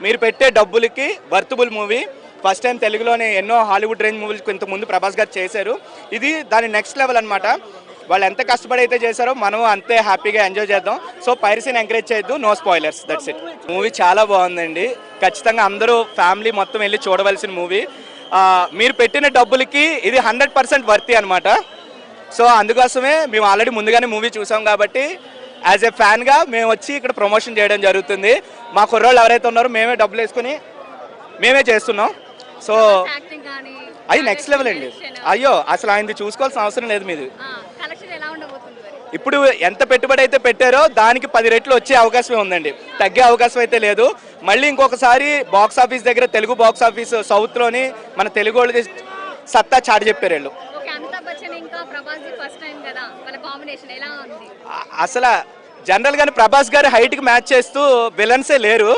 మీరు పెట్టే డబ్బులకి వర్తబుల్ మూవీ. ఫస్ట్ టైం తెలుగులోనే ఎన్నో హాలీవుడ్ రేంజ్ మూవీలు ఇంతకుముందు ప్రభాస్ గారు చేశారు. ఇది దాని నెక్స్ట్ లెవెల్ అనమాట. వాళ్ళు ఎంత కష్టపడి అయితే చేశారో మనం అంతే హ్యాపీగా ఎంజాయ్ చేద్దాం. సో పైరసీని ఎంకరేజ్ చేయొద్దు, no spoilers, that's it. Movie చాలా బాగుందండి, ఖచ్చితంగా అందరూ ఫ్యామిలీ మొత్తం వెళ్ళి చూడవలసిన మూవీ. మీరు పెట్టిన డబ్బులకి ఇది 100% వర్తీ అనమాట. సో అందుకోసమే మేము ఆల్రెడీ ముందుగానే మూవీ చూసాం కాబట్టి యాజ్ ఏ ఫ్యాన్గా మేము వచ్చి ఇక్కడ ప్రమోషన్ చేయడం జరుగుతుంది. మా కుర్రోళ్ళు ఎవరైతే ఉన్నారో మేమే డబ్బులు వేసుకుని మేమే చేస్తున్నాం. సో అది నెక్స్ట్ లెవెల్ అండి. అయ్యో అసలు ఆయనది చూసుకోవాల్సిన అవసరం లేదు. మీది ఇప్పుడు ఎంత పెట్టుబడి అయితే పెట్టారో దానికి 10 రెట్లు వచ్చే అవకాశమే ఉందండి, తగ్గే అవకాశం అయితే లేదు. మళ్ళీ ఇంకొకసారి బాక్స్ ఆఫీస్ దగ్గర తెలుగు బాక్స్ ఆఫీస్ సౌత్లోని మన తెలుగు వాళ్ళది సత్తా చాటి చెప్పారు వీళ్ళు. అసలు జనరల్గానే ప్రభాస్ గారి హైట్కి మ్యాచ్ చేస్తూ విలన్సే లేరు.